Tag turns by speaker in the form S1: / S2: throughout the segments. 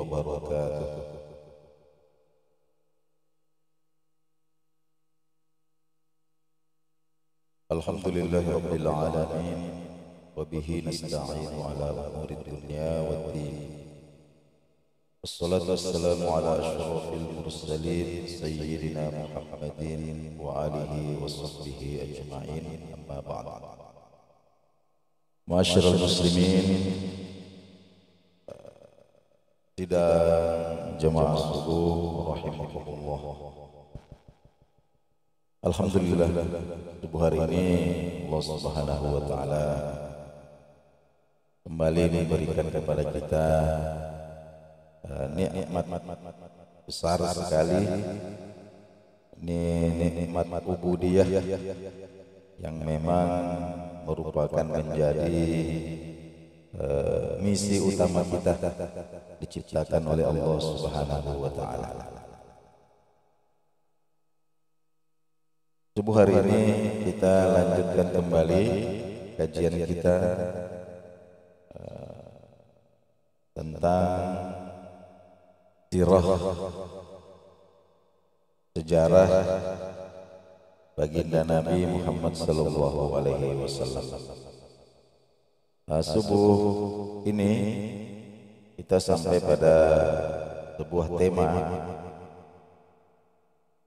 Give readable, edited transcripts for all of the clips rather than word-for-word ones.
S1: wabarakatuh. Alhamdulillahirabbil alamin wa bihi nasta'inu ala umuri dunya waddin. Wassalatu wassalamu ala asyrafil mursalin sayyidina Muhammadin wa alihi wa sahbihi ajma'in, amma ba'd. Ma'asyiral muslimin, sidang jemaah subuh rahimakumullah. Alhamdulillah, subuh hari ini Allah Subhanahu wa taala kembali memberikan kepada kita nikmat besar sekali, nikmat ubudiyah yang memang merupakan menjadi misi utama kita diciptakan oleh Allah Subhanahu wa taala. Subuh hari ini kita lanjutkan kembali kajian kita tentang sirah, sejarah baginda Nabi Muhammad sallallahu alaihi wasallam. Subuh ini kita sampai pada sebuah tema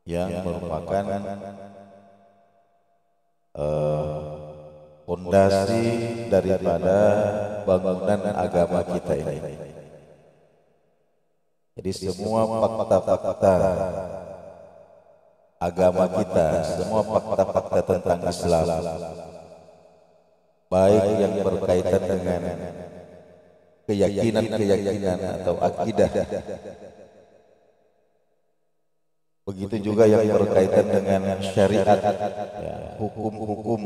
S1: yang merupakan fondasi daripada bangunan agama kita ini. Jadi semua fakta-fakta agama kita, semua fakta-fakta tentang Islam, baik yang berkaitan dengan keyakinan atau akidah, begitu juga yang berkaitan dengan syariat, hukum-hukum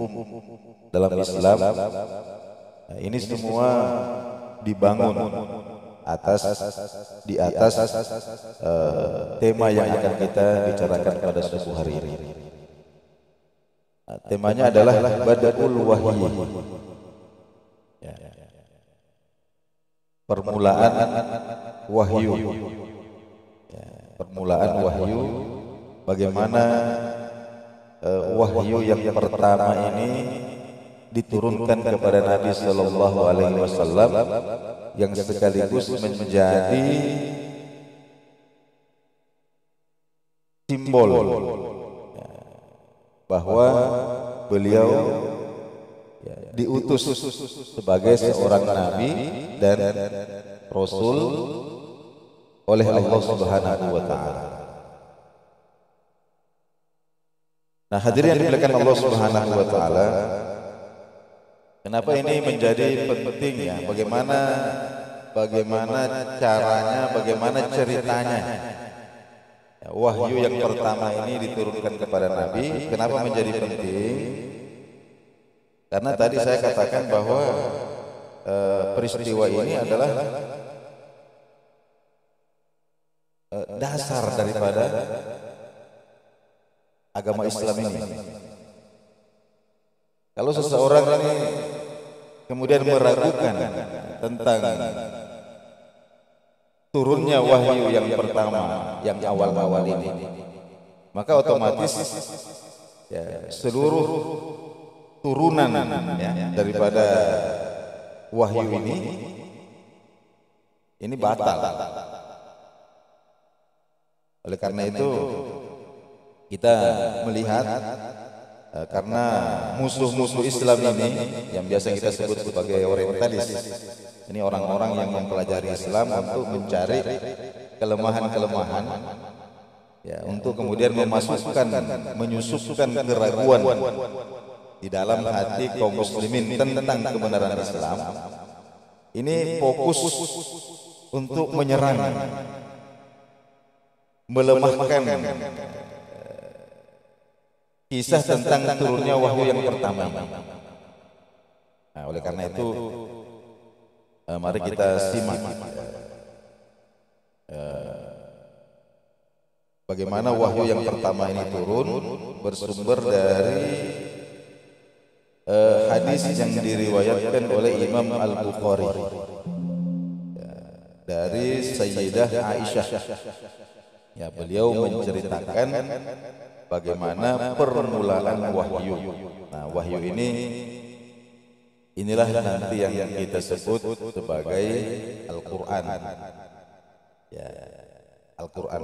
S1: dalam Islam. Ini semua dibangun di atas tema yang akan kita bicarakan pada subuh hari ini. Temanya adalah Bada'ul Wahyi, permulaan wahyu. Permulaan wahyu, bagaimana wahyu yang pertama ini diturunkan kepada Nabi Sallallahu Alaihi Wasallam, yang sekaligus menjadi simbol bahwa beliau diutus sebagai seorang nabi dan rasul oleh Allah Subhanahu wa taala. Nah, hadirin yang dimuliakan Allah Subhanahu wa taala, kenapa ini menjadi penting ya? Bagaimana caranya, bagaimana ceritanya? Wahyu yang pertama ini diturunkan kepada Nabi. Kenapa menjadi penting? Karena tadi saya katakan bahwa peristiwa ini adalah dasar daripada agama Islam ini. Kalau seseorang ini kemudian meragukan tentang turunnya wahyu yang pertama, yang awal-awal ini, maka otomatis seluruh turunan daripada wahyu ini batal. Oleh karena itu kita melihat karena musuh-musuh Islam ini yang biasa kita sebut sebagai orientalis, ini orang-orang yang mempelajari Islam untuk mencari kelemahan-kelemahan, untuk kemudian menyusupkan keraguan di dalam hati kaum muslimin tentang kebenaran Islam. Ini fokus untuk menyerang, melemahkan kisah tentang turunnya wahyu yang pertama. Nah, oleh karena itu mari kita simak bagaimana wahyu yang pertama ini turun, bersumber dari hadis yang diriwayatkan oleh Imam Al-Bukhari dari Sayyidah Aisyah. Ya, beliau menceritakan bagaimana permulaan wahyu. Nah, wahyu inilah nanti yang kita sebut sebagai Al-Quran. Ya, Al-Quran.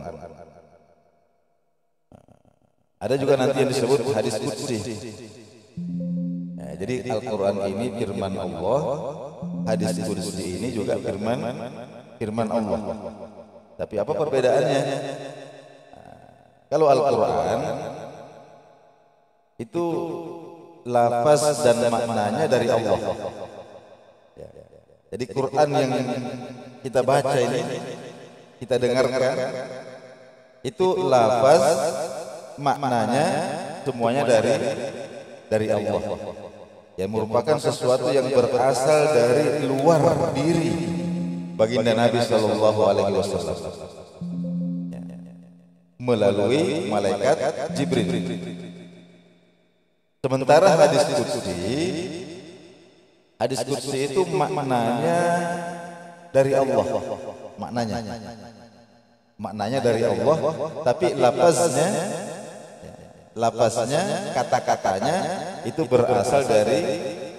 S1: Ada juga nanti yang disebut hadis qudsi. Ya, jadi Al-Quran ini firman Allah, hadis qudsi ini juga firman Allah. Tapi apa perbedaannya? Kalau Al-Quran itu lafaz dan maknanya dari Allah. Ya. Jadi Quran yang kita baca ini, kita dengarkan, itu lafaz, maknanya semuanya dari Allah. Yang merupakan sesuatu yang berasal dari luar diri baginda Nabi Sallallahu Alaihi Wasallam melalui malaikat Jibril. Sementara hadis qudsi itu maknanya dari Allah, maknanya dari Allah, tapi lafaznya, kata-katanya itu berasal dari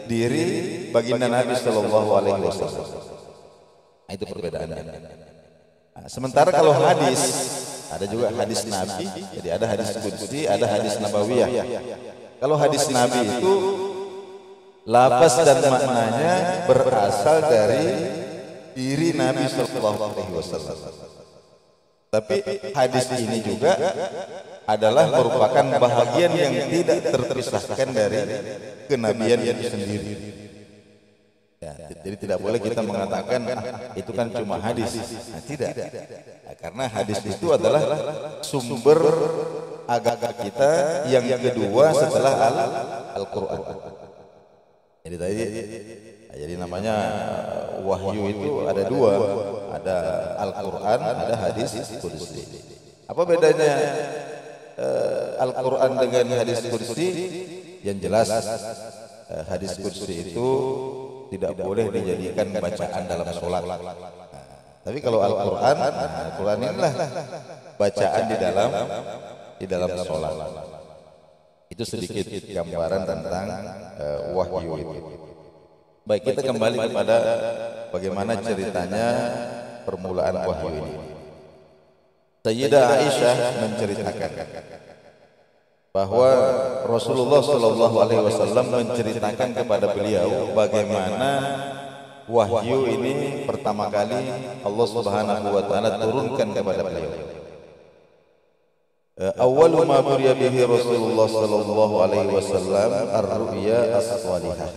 S1: diri baginda Nabi Sallallahu Alaihi Wasallam. Itu perbedaannya. Nah, sementara kalau hadis, ada juga hadis Nabi, jadi ada hadis qudsi, ada hadis nabawiyah. Kalau hadis Nabi itu lafaz dan maknanya berasal dari diri Nabi Sallallahu Alaihi Wasallam. Tapi hadis ini juga adalah merupakan bahagian yang tidak terpisahkan dari kenabian itu sendiri. Ya, jadi tidak boleh kita mengatakan itu kan cuma hadis. Nah, tidak. Nah, karena hadis itu adalah sumber agama kita yang kedua setelah Al-Quran. Jadi namanya wahyu itu ada dua, ada Al-Quran, ada hadis qudsi. Apa bedanya Al-Quran dengan hadis qudsi? Yang jelas hadis qudsi itu tidak boleh dijadikan bacaan dalam sholat. Tapi kalau Al-Quran, Al-Quran inilah bacaan di dalam sholat. Itu sedikit gambaran tentang wahyu itu. Baik, kita kembali kepada bagaimana ceritanya permulaan wahyu ini. Sayyidah Aisyah menceritakan bahwa Rasulullah Shallallahu Alaihi Wasallam menceritakan kepada beliau bagaimana wahyu ini pertama kali Allah Subhanahu Wa Taala turunkan kepada beliau. Awwalu ma buriya bihi Rasulullah Shallallahu Alaihi Wasallam ar-ru'ya as-salihah.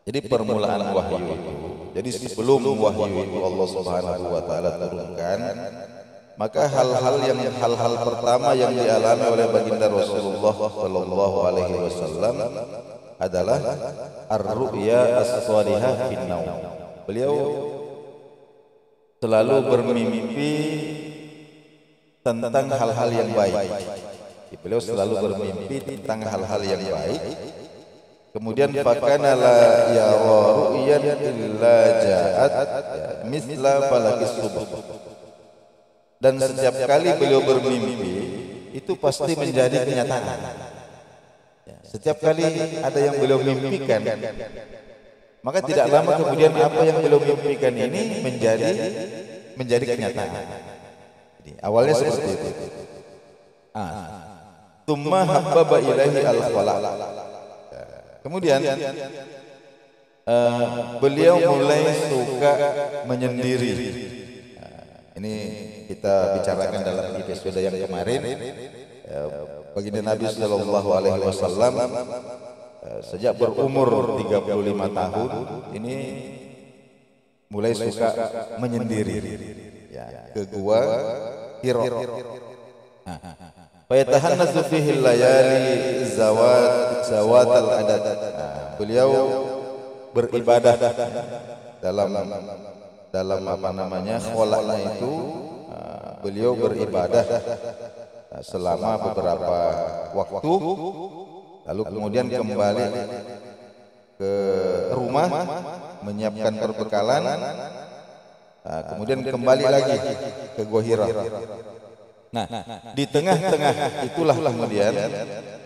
S1: Jadi permulaan wahyu itu. Jadi sebelum wahyu itu Allah Subhanahu Wa Taala turunkan, maka hal-hal pertama yang dialami oleh baginda Rasulullah Shallallahu Alaihi Wasallam adalah ar-ru'ya as-salihah fin naum. Beliau selalu bermimpi tentang hal-hal yang baik. Beliau selalu bermimpi tentang hal-hal yang baik. Kemudian fakana la yara ru'yan illa ja'at misla falakis subh. Dan setiap kali beliau bermimpi itu pasti menjadi kenyataan. Setiap kali ada yang beliau mimpikan, maka tidak lama kemudian apa yang beliau mimpikan ini menjadi kenyataan. Jadi, awalnya seperti itu. Tsumma habbaba ilaihi al-khala. Kemudian beliau mulai suka menyendiri. Ini kita bicarakan dalam episode yang kemarin. Baginda Nabi Sallallahu Alaihi Wasallam sejak berumur 35 tahun ini mulai suka menyendiri, ya, ke gua Hira. Fayatahannasu fihi layali zawat al-adad. Beliau beribadah dalam apa namanya kholaknya itu. Beliau beribadah selama beberapa waktu, lalu kemudian kembali ke rumah menyiapkan perbekalan, Kemudian kembali lagi ke Gua Hira. Nah, di tengah-tengah itulah kemudian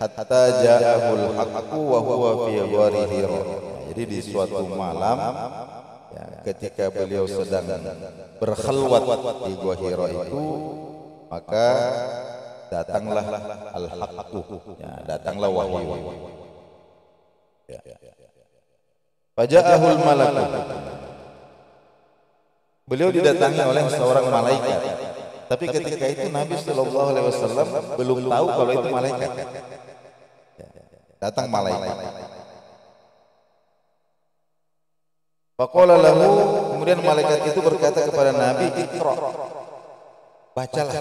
S1: hatta ja'ahul haqqu wa huwa fi ghari Hira. Jadi di suatu malam ya, ketika beliau sedang berkhalwat di Gua Hira itu, maka datanglah al-haqqu, ya, datanglah wahyu. Ya. Faja'ahul malaku. Beliau didatangi oleh seorang malaikat. Tapi ketika itu Nabi Shallallahu Alaihi Wasallam belum tahu kalau itu malaikat. Datang malaikat. Faqala lahu, kemudian malaikat itu berkata kepada Nabi, "Iqra." Bacalah.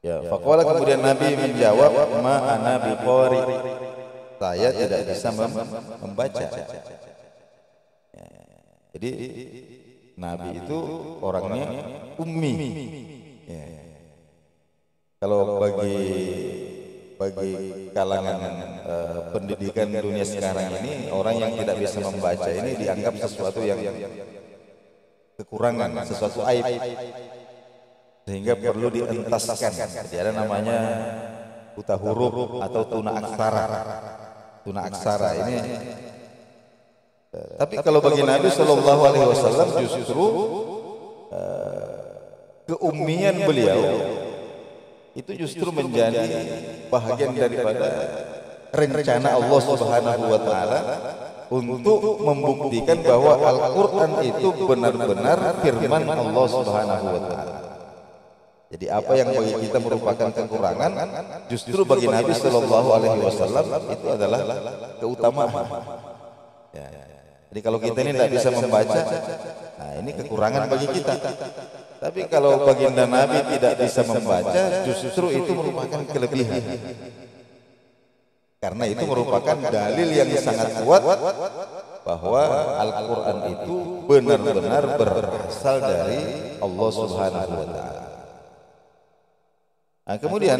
S1: Ya, faqala, kemudian Nabi menjawab, "Ma ana biqari." Saya tidak bisa membaca. Ya, jadi Nabi itu orangnya ummi. Ya. Kalau bagi kalangan pendidikan dunia sekarang ini, orang yang tidak bisa membaca ini dianggap sesuatu yang kekurangan, sesuatu aib, sehingga perlu dientaskan. Jadi ada namanya buta huruf atau tuna aksara. Tuna aksara ini. Tapi kalau bagi Nabi Shallallahu Alaihi Wasallam justru keummian beliau itu justru menjadi bahagian daripada rencana Allah Subhanahu Wa Taala untuk membuktikan bahwa Al-Quran itu benar-benar firman Allah Subhanahu Wa Taala. Jadi apa yang bagi kita merupakan kekurangan, justru bagi Nabi Shallallahu Alaihi Wasallam itu adalah keutamaan. Ya. Jadi kalau kita ini tidak bisa membaca, nah ini kekurangan bagi kita. Tapi kalau baginda Nabi tidak bisa membaca, justru itu merupakan kelebihan. Karena itu merupakan dalil yang sangat kuat bahwa Al-Quran itu benar-benar berasal dari Allah Subhanahu Wa Taala. Nah, kemudian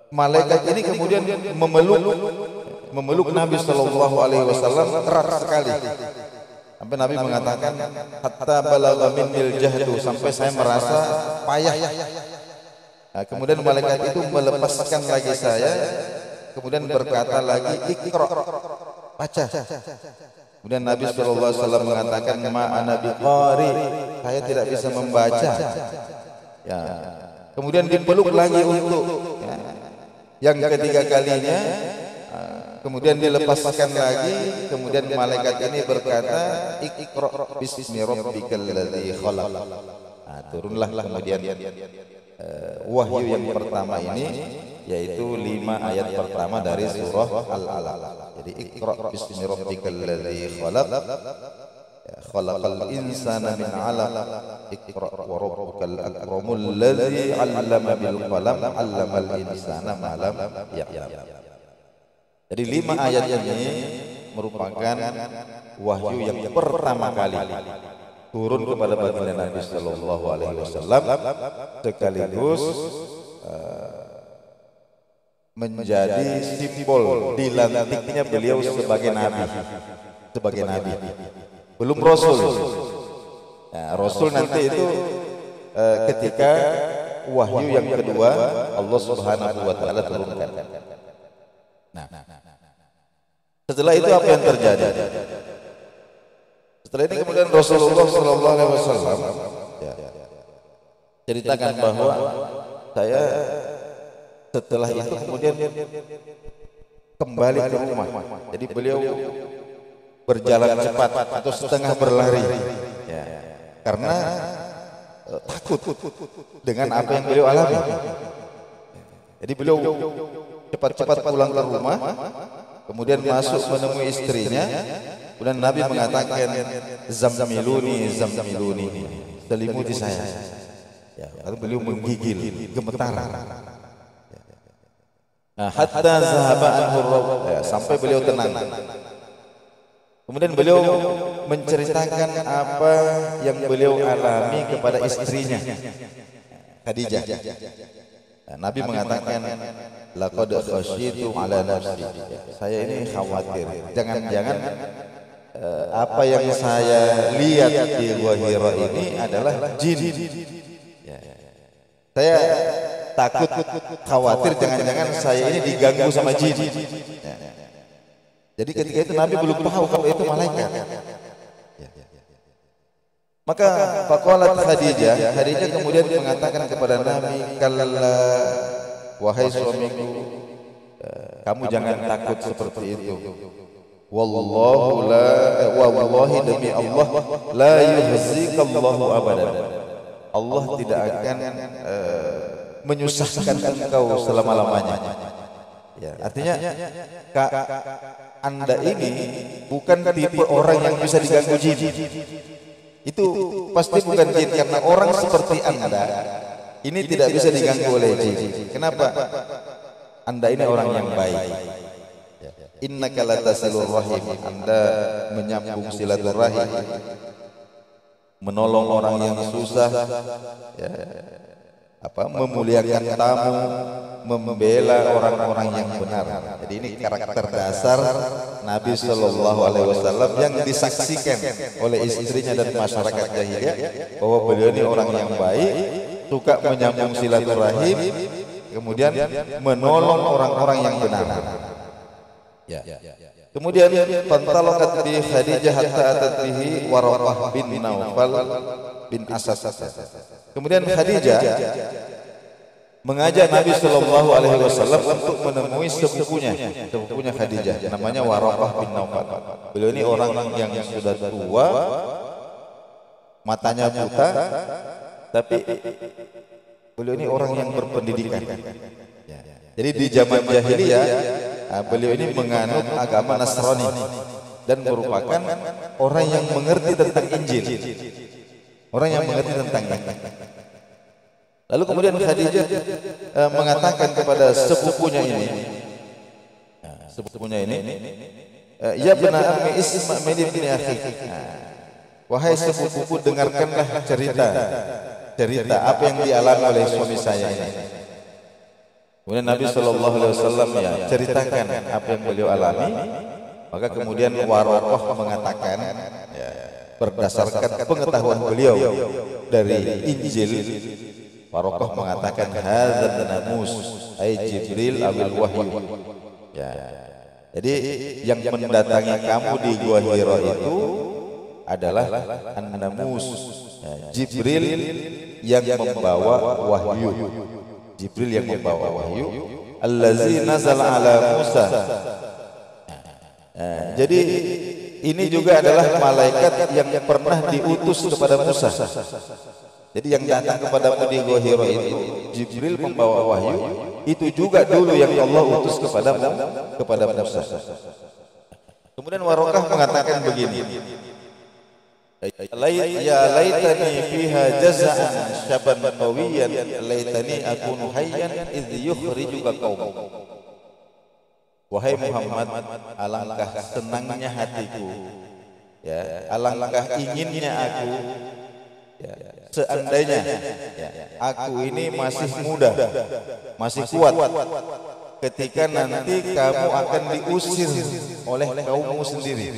S1: malaikat ini kemudian memeluk Nabi Shallallahu Alaihi Wasallam erat sekali, sampai Nabi mengatakan hatta balagha minnil jahdu, sampai saya merasa payah. Nah, kemudian malaikat itu melepaskan lagi saya, kemudian berkata lagi, "Iqra," baca. Kemudian Nabi Shallallahu Alaihi Wasallam mengatakan, "Ma ana biqari," saya tidak bisa membaca. Ya. Kemudian dipeluk lagi untuk yang ketiga kalinya. Kemudian dilepaskan lagi, kemudian malaikat ini berkata, "Iqra bismi rabbikal ladzi khalaq." Nah, turunlah kemudian wahyu yang pertama ini, yaitu 5 ayat pertama dari surah Al-Alaq. Jadi Iqra bismi rabbikal ladzi khalaq, khalaqal insana min 'alaq, Iqra wa rabbukal akramul ladzi 'allama bil qalam 'allamal insana ma lam ya'lam. Jadi 5 ayat ini merupakan wahyu yang pertama kali turun kepada baginda Nabi Sallallahu Alaihi Wasallam, sekaligus menjadi simbol dilantiknya beliau sebagai nabi, belum rasul. Nah, rasul nanti itu ketika wahyu yang kedua Allah Subhanahu Wa Taala turunkan. Nah, setelah itu apa yang terjadi? Setelah ini kemudian Rasulullah Sallallahu Alaihi Wasallam ceritakan bahwa saya setelah itu kemudian kembali ke rumah. Jadi beliau berjalan cepat atau setengah berlari, ya, karena takut dengan apa yang beliau alami. Jadi beliau cepat-cepat pulang ke rumah, kemudian masuk menemui istrinya. Kemudian Nabi mengatakan, "Zammiluni, zammiluni," selimuti saya. Ya, lalu beliau menggigil, gemetar. Nah, hatta zahaba anhu rabb, sampai beliau tenang. Kemudian beliau menceritakan apa yang beliau alami kepada istrinya, Khadijah. Nah, Nabi mengatakan, "Laqad khasyitu ala nafsi." Saya ini khawatir, jangan-jangan apa yang saya lihat di Gua Hira ini adalah jin. Ya. Saya takut, khawatir jangan-jangan saya ini diganggu sama jin. Ya. Jadi ketika itu Nabi belum tahu kalau itu malaikat. Ya. Maka faqalat Khadijah kemudian mengatakan kepada Nabi, "Kalla, wahai suamiku, kamu jangan takut seperti itu. Wallahi demi Allah, la yuhzikallahu abadan. Allah tidak akan menyusahkan engkau selama-lamanya." Ya, artinya Anda ini bukan tipe orang yang bisa diganggu jin. Itu pasti bukan jin, karena orang seperti Anda ini tidak bisa diganggu oleh jin. Kenapa? Anda ini orang yang baik. Innaka latasilur rahim, Anda menyambung silaturahim, menolong orang yang susah, ya, memuliakan tamu, membela orang-orang yang benar. Jadi ini karakter dasar Nabi Shallallahu Alaihi Wasallam yang disaksikan oleh istrinya dan masyarakat jahiliyah bahwa beliau ini orang yang baik, suka menyambung silaturahim, kemudian menolong orang-orang yang benar. Ya. Kemudian pantalaqat bi Khadijah hatta atat bihi Waraqah bin Naufal bin Asad. Kemudian Khadijah mengajak Nabi Shallallahu Alaihi Wasallam untuk menemui sepupunya Khadijah, namanya Waraqah bin Naufal. Beliau ini orang yang sudah tua, matanya buta, tapi beliau ini orang yang berpendidikan. Jadi di zaman jahiliyah beliau ini menganut agama Nasrani dan merupakan orang yang mengerti tentang Injil, orang yang mengerti tentang Injil. Lalu kemudian Khadijah mengatakan kepada sepupunya ini, ya benar ammi isma' min ibni akhi, wahai sepupuku, dengarkanlah cerita apa yang dialami oleh suami saya ini. Kemudian Nabi Shallallahu Alaihi Wasallam ya ceritakan apa yang beliau alami. Maka kemudian Waraqah mengatakan, ya, berdasarkan pengetahuan beliau dari Injil, Waraqah mengatakan hadzal namus ay Jibril awil wahyu. Ya. Jadi yang mendatangi kamu di Gua Hira itu adalah an-namus, ya, Jibril yang membawa wahyu. Jibril yang membawa wahyu, allazi nazala ala Musa. Jadi ini juga adalah malaikat yang pernah diutus kepada Musa. Jadi yang datang kepada di Gua Hira itu Jibril membawa wahyu, itu juga dulu yang Allah utus kepada Musa. Kemudian Waraqah mengatakan begini, ya laitani fiha jaza'an syaban qawiyan laitani akunu hayyan idh yukhrijuka qaum. Wahai Muhammad, alangkah senangnya hatiku, ya, alangkah inginnya aku, ya, seandainya, ya, aku ini masih muda, masih kuat ketika nanti kamu akan diusir oleh kaummu sendiri.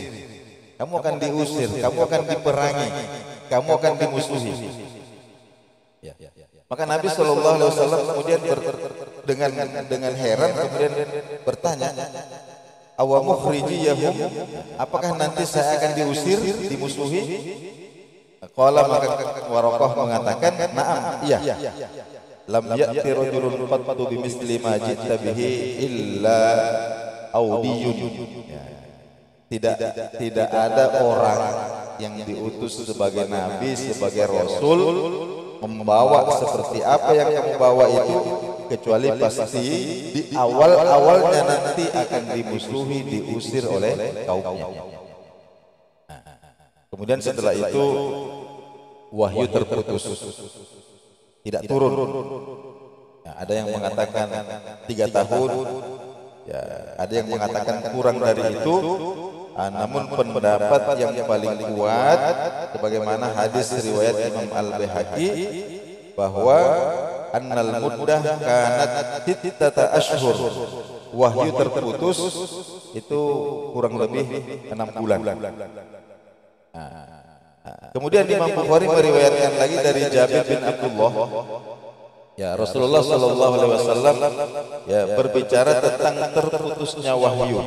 S1: Kamu akan diusir, kamu akan diperangi, kamu akan dimusuhi. Ya. Maka Nabi Shallallahu Alaihi Wasallam kemudian dengan heran kemudian bertanya, awa mukhrijiyahum, apakah nanti saya akan diusir, dimusuhi? Qala, maka Waraqah mengatakan, na'am, iya. Lam ya'ti rajulun qattu bimisli ma ji'ta bihi illa audiyun. Tidak ada orang yang diutus sebagai nabi, sebagai rasul, membawa seperti apa yang kamu bawa itu, kecuali pasti di awal-awalnya nanti akan dimusuhi, diusir oleh kaumnya. Kemudian setelah itu wahyu terputus, tidak turun. Ada yang mengatakan 3 tahun, ya, ada yang mengatakan kurang dari itu. Namun pendapat yang paling kuat, sebagaimana hadis riwayat Imam Al-Baihaqi, bahwa annal muddah kanat 6 ashhur, wahyu terputus itu kurang lebih 6 bulan. Kemudian Imam Bukhari meriwayatkan lagi dari Jabir bin Abdullah, ya Rasulullah Shallallahu Alaihi Wasallam ya berbicara tentang terputusnya wahyu.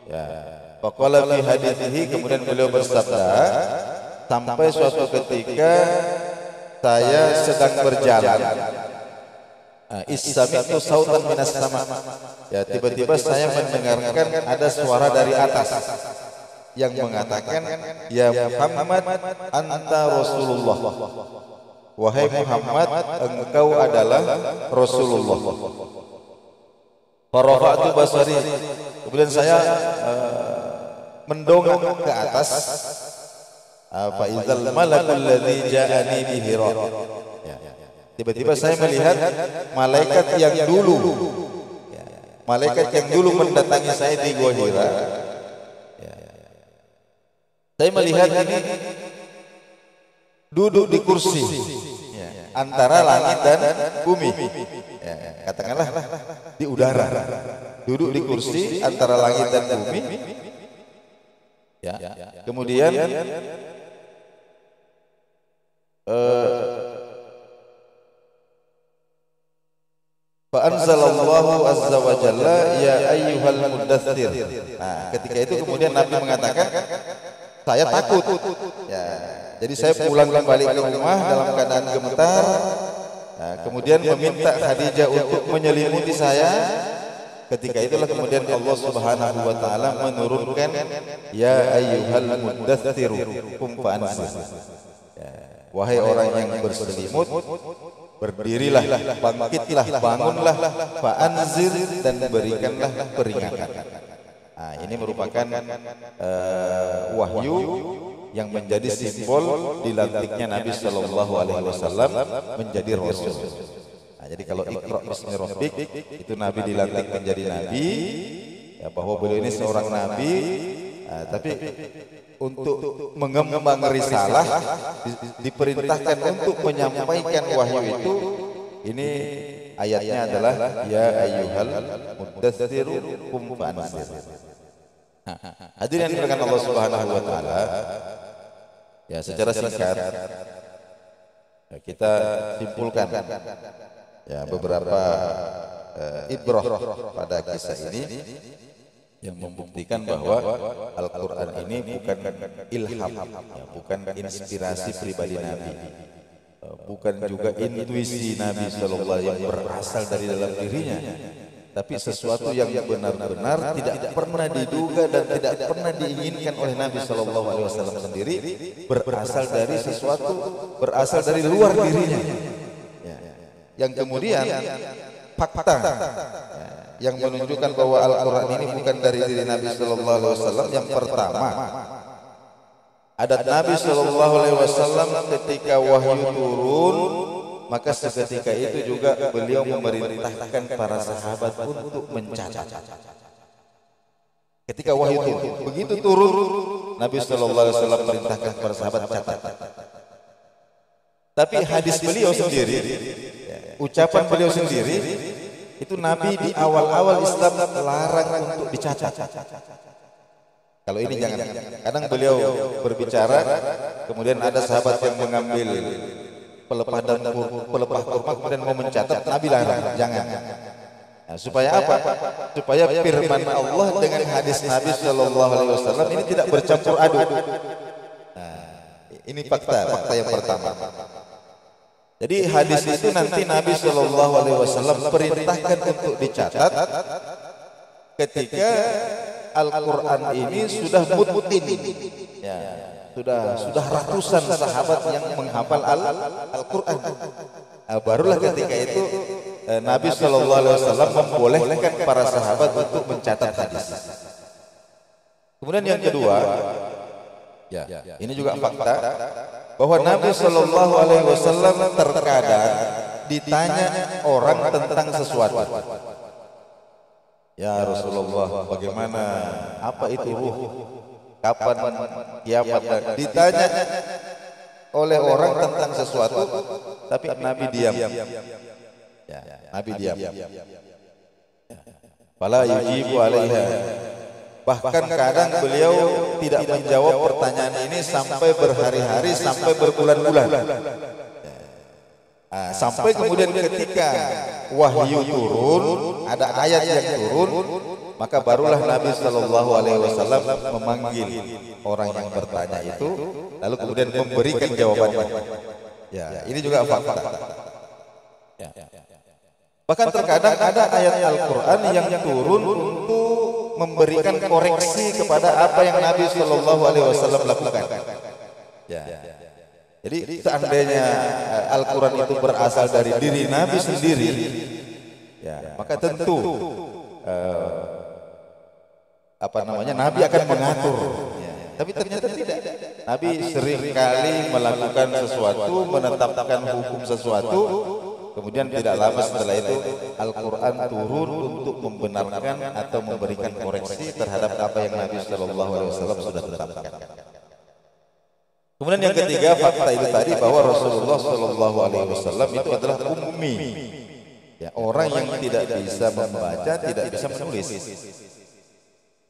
S1: Ya, faqala fi hadithihi, kemudian beliau bersabda, sampai suatu ketika saya sedang berjalan, Is-sami'tu sautan minas sama. Ya, tiba-tiba saya mendengarkan ada suara dari atas yang mengatakan, ya Muhammad, anta Rasulullah. Wahai Muhammad, engkau adalah Rasulullah. Farafa'tu basari. Kemudian saya mendongak ke atas. Fa idzal malakul ladzi ja'ani bi Hira. Tiba-tiba saya melihat malaikat yang dulu, malaikat yang dulu mendatangi saya di Gua Hira. Saya melihat ini duduk di kursi antara langit dan bumi. Katakanlah di udara. Duduk di kursi antara langit dan bumi. Kemudian fa anzalallahu azza wa jalla ya ayyuhal muddatsir. Ketika itu kemudian Nabi mengatakan, saya takut. Ya, jadi saya pulang kembali ke rumah dalam keadaan gemetar. Kemudian meminta Khadijah untuk menyelimuti saya. Ketika itulah kemudian Allah Subhanahu wa taala menurunkan ya ayyuhal muddatsir qum fa'anzir. Wahai orang yang berselimut, berdirilah, bangkitlah, bangunlah, fa'anzir, dan berikanlah peringatan. Ini merupakan wahyu yang menjadi simbol dilantiknya Nabi Shallallahu Alaihi Wasallam menjadi Rasul. Jadi kalau Iqra bismi rabbik, itu Nabi dilantik menjadi Nabi, ya, bahwa beliau ini seorang Nabi, tapi untuk mengemban risalah diperintahkan untuk menyampaikan wahyu itu. Ini ayatnya adalah ya ayyuhal muddatsir qum fa'anzir. Hadirin yang dimuliakan Allah Subhanahu wa taala, ya secara singkat kita simpulkan ya beberapa ibrah pada kisah ini yang membuktikan bahwa Al-Quran ini bukan ilham, ya, bukan inspirasi pribadi Nabi, bukan juga intuisi Nabi Sallallahu Alaihi Wasallam yang berasal dari dalam dirinya, tapi sesuatu yang benar-benar tidak pernah diduga dan tidak pernah diinginkan oleh Nabi Sallallahu Alaihi Wasallam sendiri, berasal dari sesuatu, berasal dari luar dirinya, yang kemudian fakta yang menunjukkan bahwa Al-Quran ini bukan dari diri Nabi Sallallahu Alaihi Wasallam. Yang pertama, adat Nabi Sallallahu Alaihi Wasallam ketika wahyu turun, maka seketika itu juga beliau memerintahkan para sahabat untuk mencatat. Ketika wahyu turun, begitu turun, Nabi Sallallahu Alaihi Wasallam perintahkan para sahabat catat. Tapi hadis beliau sendiri, ucapan beliau sendiri, itu Nabi di awal-awal Islam larang untuk dicatat. Kalau ini jangan. Kadang beliau berbicara, kemudian ada sahabat yang mengambil pelepah kurma kemudian mau mencatat, Nabi larang, jangan. Supaya apa? Supaya firman Allah dengan hadis Nabi Sallallahu Alaihi Wasallam ini tidak bercampur aduk. Ini fakta yang pertama. Jadi hadis itu nanti Nabi Shallallahu Alaihi Wasallam perintahkan untuk dicatat ketika Al-Quran ini sudah mutin, ya, sudah ratusan sahabat yang menghafal Al-Quran. Barulah ketika itu Nabi Shallallahu Alaihi Wasallam membolehkan para sahabat untuk mencatat hadis. Kemudian yang kedua, ya, ini juga fakta, bahwa Nabi Shallallahu Alaihi Wasallam terkadang ditanya orang tentang sesuatu. Ya Rasulullah, bagaimana, apa itu ruh, kapan kiamat? Ditanya oleh orang tentang sesuatu, tapi Nabi diam. Ya, Nabi diam. Fala yujibu 'alaiha. Bahkan kadang beliau tidak menjawab pertanyaan ini sampai berhari-hari, sampai berbulan-bulan. Sampai kemudian ketika wahyu turun, ada ayat yang turun, maka barulah Nabi Shallallahu Alaihi Wasallam memanggil orang yang bertanya itu, lalu kemudian memberikan jawabannya. Ya, ini juga fakta. Ya. Bahkan terkadang ada ayat Al-Quran yang turun untuk memberikan koreksi kepada apa yang Nabi Shallallahu Alaihi Wasallam lakukan. Ya. Jadi seandainya Al-Quran itu berasal dari diri Nabi sendiri, ya, maka tentu Nabi akan mengatur. Ya. Tapi ternyata tidak. Nabi seringkali melakukan sesuatu, menetapkan hukum sesuatu, kemudian tidak lama setelah itu Al-Quran turun untuk membenarkan atau memberikan koreksi terhadap apa yang Nabi Shallallahu Alaihi Wasallam sudah tetapkan. Kemudian yang ketiga, fakta itu tadi bahwa Rasulullah Shallallahu Alaihi Wasallam itu adalah ummi, ya, orang yang tidak bisa membaca, tidak bisa menulis,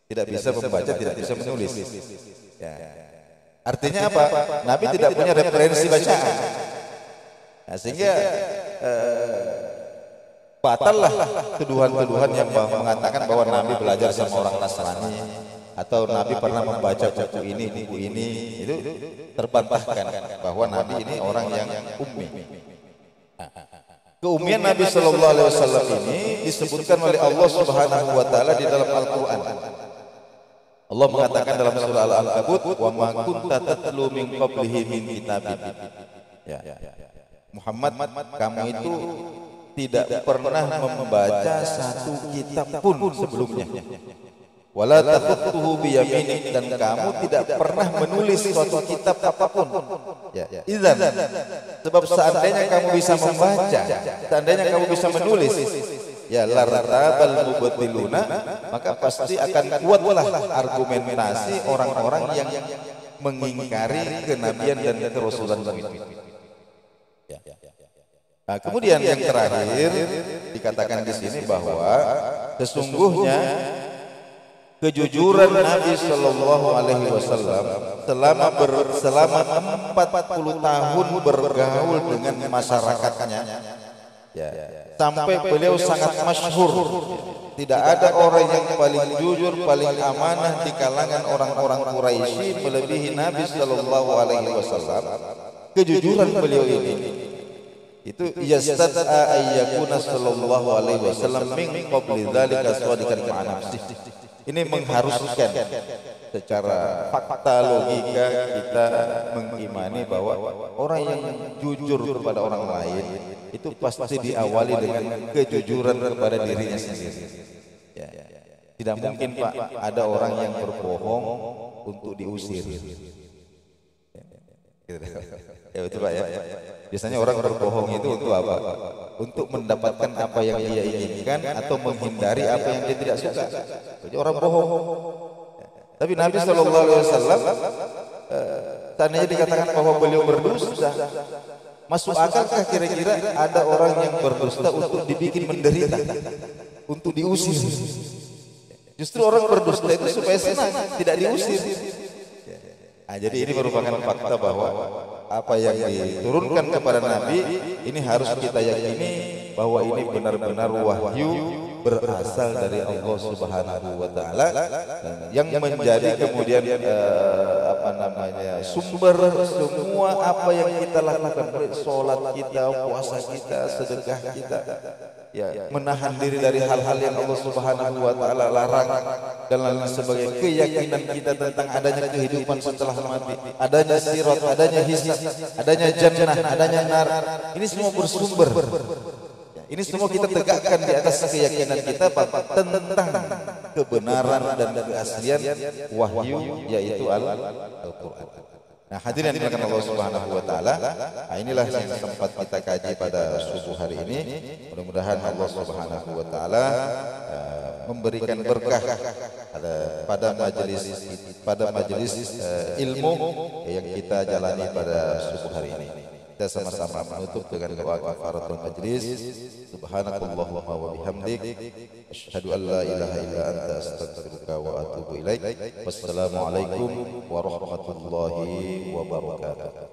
S1: tidak bisa membaca, tidak bisa menulis. Ya. Artinya apa? Nabi tidak punya referensi bacaan, nah, sehingga batallah tuduhan-tuduhan yang mengatakan bahwa Nabi belajar sama orang Nasrani, atau Nabi pernah membaca buku ini, itu terbantahkan bahwa Nabi ini orang yang ummi. Keummian Nabi Shallallahu Alaihi Wasallam ini disebutkan oleh Allah Subhanahu Wa Taala di dalam Al-Quran. Allah mengatakan dalam surah Al-Ankabut, wa ma kunta tatlu min qablihi min kitabin. Ya. Muhammad, kamu itu tidak pernah membaca satu kitab pun sebelumnya. Wala taqutuhu biyaminik, dan kamu tidak pernah menulis suatu kitab apapun. Ya, idzan, sebab seandainya kamu bisa membaca, seandainya kamu bisa menulis, ya lartabal mubtiluna, maka pasti akan kuatlah argumentasi orang-orang yang mengingkari kenabian dan kerasulan itu. Ya. Nah, kemudian yang terakhir dikatakan di sini bahwa sesungguhnya kejujuran Nabi Shallallahu Alaihi Wasallam selama 40 tahun bergaul dengan masyarakatnya, ya, sampai beliau sangat masyhur. Tidak ada orang yang paling jujur, paling amanah di kalangan orang-orang Quraisy melebihi Nabi Shallallahu Alaihi Wasallam. Kejujuran beliau ini itu yastad'a ayyakuna sallallahu alaihi wasallam min qabli dzalika shadiqan ma'a nafsihi. Ini mengharuskan secara fakta logika kita mengimani bahwa orang yang jujur kepada orang lain itu pasti diawali dengan kejujuran kepada dirinya sendiri. Ya. Tidak mungkin Pak ada orang yang berbohong untuk diusir. Ya betul Pak ya. Biasanya orang berbohong itu untuk apa? Untuk mendapatkan apa yang dia inginkan atau menghindari apa yang dia tidak suka. Jadi orang bohong. Tapi Nabi Shallallahu Alaihi Wasallam tadinya dikatakan bahwa beliau berdusta. Masuk akalkah kira-kira ada orang yang berdusta untuk dibikin menderita, untuk diusir? Justru orang berdusta itu supaya senang, tidak diusir. Nah, jadi ini merupakan fakta bahwa apa yang diturunkan kepada Nabi ini harus kita yakini bahwa ini benar-benar wahyu berasal dari Allah Subhanahu wa Ta'ala, yang menjadi kemudian sumber semua apa yang kita lakukan, sholat kita, puasa kita, sedekah kita, ya, menahan diri dari hal-hal yang Allah Subhanahu wa Ta'ala larang, dan lain sebagainya. Keyakinan kita tentang adanya kehidupan setelah mati, adanya sirat, adanya hisab, adanya jannah, adanya nar, ini semua bersumber. Ini semua kita tegakkan di atas keyakinan kita tentang kebenaran dan keaslian wahyu, yaitu Al-Quran. Nah, hadirin yang dimuliakan Allah Subhanahu wa Ta'ala, nah, inilah yang sempat kita kaji pada subuh hari ini. Mudah-mudahan Allah Subhanahu wa Ta'ala memberikan berkah pada majelis ilmu yang kita jalani pada subuh hari ini. Kita sama-sama menutup dengan doa kafaratul majlis. Subhanakallahumma wa bihamdik, asyhadu an la ilaha illa anta, astaghfiruka wa atubu ilaik. Wassalamualaikum warahmatullahi wabarakatuh.